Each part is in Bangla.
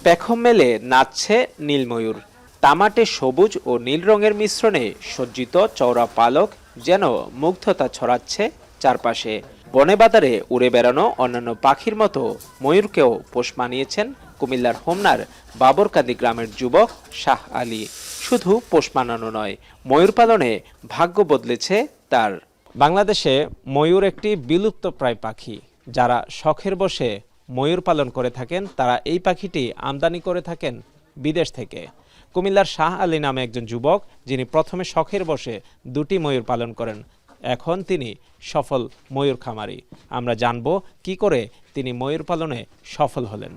পেখম মেলে নাচছে নীলময়ূর। তামাটে সবুজ ও নীল রঙের মিশ্রণে সজ্জিত চওড়া পালক যেন মুগ্ধতা ছড়াচ্ছে চারপাশে। বনে বাজারে উড়ে বেড়ানো অন্যান্য পাখির মতো ময়ূরকেও পোষ মানিয়েছেন কুমিল্লার হোমনার বাবরকান্দি গ্রামের যুবক শাহ আলী। শুধু পোষ মানানো নয়, ময়ূর পালনে ভাগ্য বদলেছে তার। বাংলাদেশে ময়ূর একটি বিলুপ্তপ্রায় পাখি। যারা শখের বশে ময়ূর পালন করে থাকেন তারা এই পাখিটি আমদানি করে থাকেন বিদেশ থেকে। কুমিল্লার শাহ আলী নামে একজন যুবক, যিনি প্রথমে শখের বশে দুটি ময়ূর পালন করেন, এখন তিনি সফল ময়ূর খামারি। আমরা জানব কি করে তিনি ময়ূর পালনে সফল হলেন।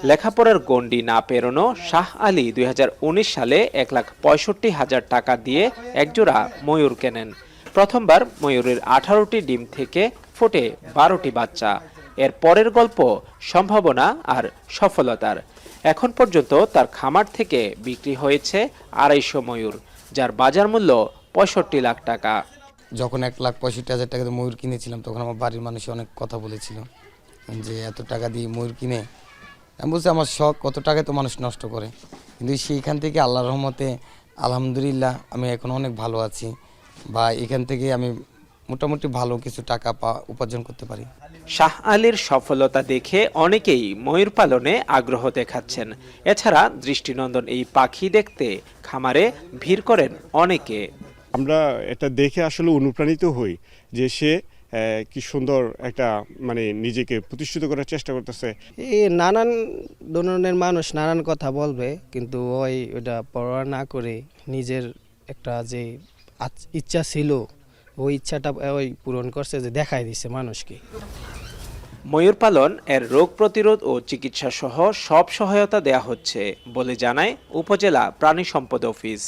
লেখাপড়ার গণ্ডি না পেরোনো শাহ আলী 2019 সালে 1,65,000 টাকা দিয়ে একজোড়া ময়ূর কেনেন। প্রথমবার ময়ূরের 18টি ডিম থেকে ফোটে 12টি বাচ্চা। এর পরের গল্প সম্ভাবনা আর সফলতার। এখন পর্যন্ত তার খামার থেকে বিক্রি হয়েছে 250 ময়ূর, যার বাজার মূল্য 65 লাখ টাকা। যখন 1,65,000 টাকা দিয়ে ময়ূর কিনেছিলাম তখন আমার বাড়ির মানুষ অনেক কথা বলেছিল যে এত টাকা দিয়ে ময়ূর কিনে, আমি বলছি আমার শখ, কত টাকা তো মানুষ নষ্ট করে। কিন্তু সেইখান থেকে আল্লাহর রহমতে আলহামদুলিল্লাহ আমি এখন অনেক ভালো আছি, বা এখান থেকে আমি মোটামুটি ভালো কিছু টাকা উপার্জন করতে পারি। শাহ আলীর সফলতা দেখে অনেকেই ময়ূর পালনে আগ্রহ দেখাচ্ছেন। এছাড়া দৃষ্টিনন্দন এই পাখি দেখতে খামারে ভিড় করেন অনেকে। আমরা এটা দেখে আসলে অনুপ্রাণিত হই যে সে কি সুন্দর একটা নিজেকে প্রতিষ্ঠিত করার চেষ্টা করতেছে। এই নানান ধরনের মানুষ নানান কথা বলবে, কিন্তু ওইটা পরোয়া না করে নিজের একটা যে ইচ্ছা ছিল ওই ইচ্ছাটা পূরণ করছে, যে দেখাই দিচ্ছে মানুষকে। ময়ূর পালন এর রোগ প্রতিরোধ ও চিকিৎসা সহ সব সহায়তা দেয়া হচ্ছে বলে জানায় উপজেলা প্রাণী সম্পদ অফিস।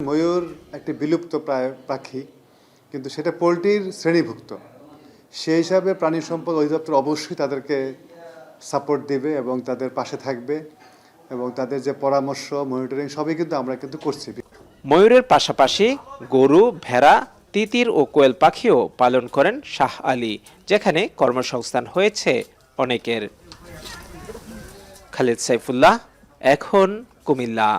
ময়ূর একটি বিলুপ্ত প্রায় পাখি, কিন্তু সেটা পোল্ট্রির শ্রেণীভুক্ত। সেই হিসাবে প্রাণী সম্পদ অধিদপ্তর অবশ্যই তাদেরকে সাপোর্ট দিবে এবং তাদের পাশে থাকবে, এবং তাদের যে পরামর্শ, মনিটরিং সবই কিন্তু আমরা করছি। ময়ূরের পাশাপাশি গরু, ভেড়া, তিতির ও কোয়েল পাখিও পালন করেন শাহ আলী, যেখানে কর্মসংস্থান হয়েছে অনেকের। খালিদ সাইফুল্লাহ, এখন কুমিল্লা।